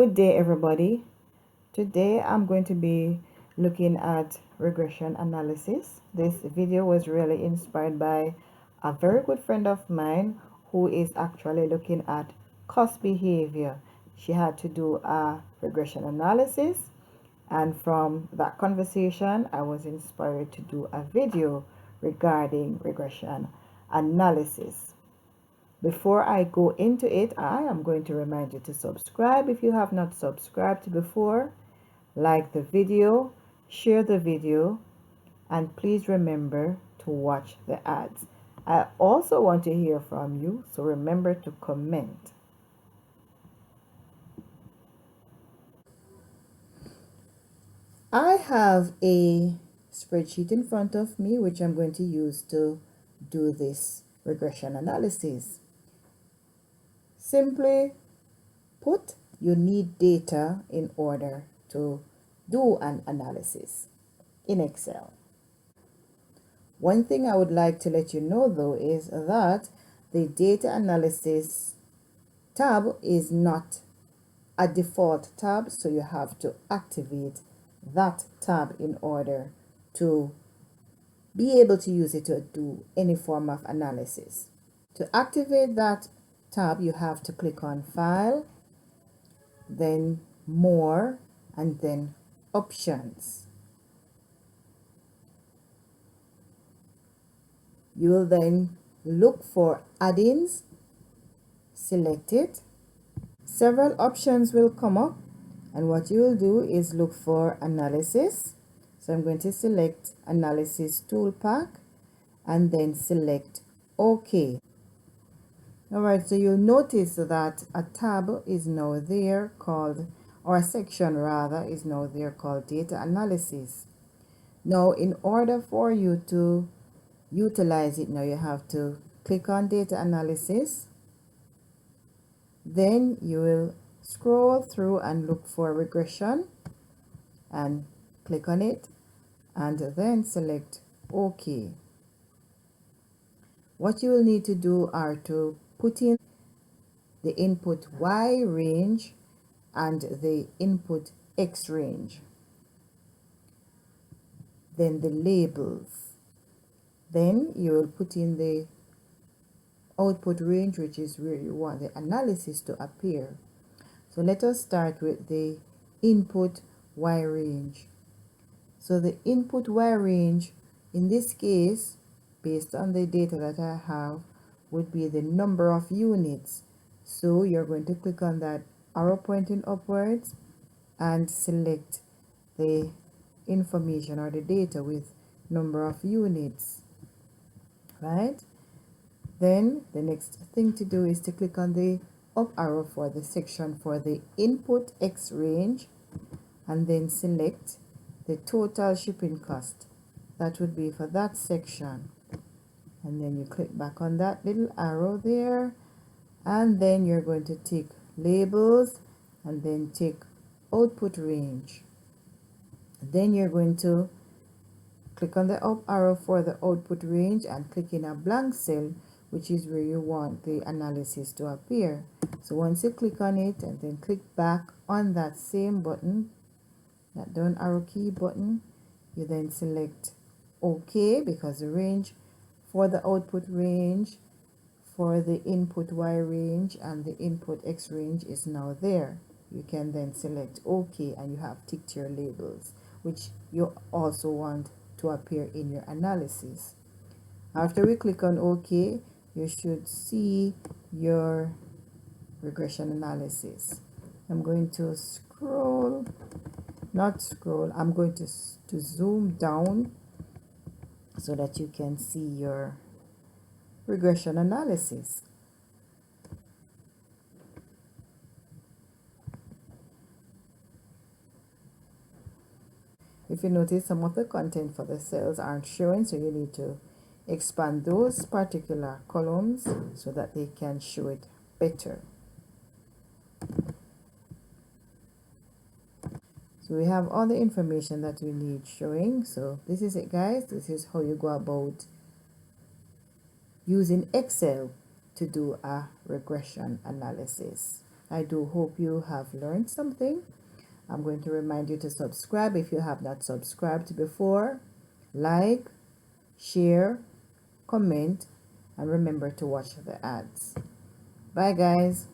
Good day, everybody. Today I'm going to be looking at regression analysis. This video was really inspired by a very good friend of mine who is actually looking at cost behavior. She had to do a regression analysis, and from that conversation I was inspired to do a video regarding regression analysis. Before I go into it, I am going to remind you to subscribe if you have not subscribed before, like the video, share the video, and please remember to watch the ads. I also want to hear from you, so remember to comment. I have a spreadsheet in front of me which I'm going to use to do this regression analysis. Simply put, you need data in order to do an analysis in Excel. One thing I would like to let you know though is that the data analysis tab is not a default tab, so you have to activate that tab in order to be able to use it to do any form of analysis. To activate that tab, you have to click on File, then More, and then Options. You will then look for Add-ins, select it. Several options will come up, and what you will do is look for Analysis. So I'm going to select Analysis Tool Pack and then select OK. Alright, so you'll notice that a tab is now there called, or a section rather, is now there called Data Analysis. Now, in order for you to utilize it, now you have to click on Data Analysis. Then you will scroll through and look for Regression and click on it and then select OK. What you will need to do are to put in the input Y range and the input X range, then the labels. Then you will put in the output range, which is where you want the analysis to appear. So let us start with the input Y range. So the input Y range, in this case, based on the data that I have, would be the number of units. So you're going to click on that arrow pointing upwards and select the information or the data with number of units, right? Then the next thing to do is to click on the up arrow for the section for the input X range and then select the total shipping cost. That would be for that section. And then you click back on that little arrow there, and then you're going to tick labels and then tick output range. Then you're going to click on the up arrow for the output range and click in a blank cell, which is where you want the analysis to appear. So once you click on it and then click back on that same button, that down arrow key button, you then select OK, because the range for the output range for the input Y range and the input X range is now there. You can then select OK and you have ticked your labels, which you also want to appear in your analysis. After we click on OK, you should see your regression analysis. I'm going to scroll, not scroll, I'm going to zoom down so that you can see your regression analysis. If you notice, some of the content for the cells aren't showing, so you need to expand those particular columns so that they can show it better. So we have all the information that we need showing. So this is it, guys. This is how you go about using Excel to do a regression analysis. I do hope you have learned something. I'm going to remind you to subscribe if you have not subscribed before. Like, share, comment, and remember to watch the ads. Bye guys.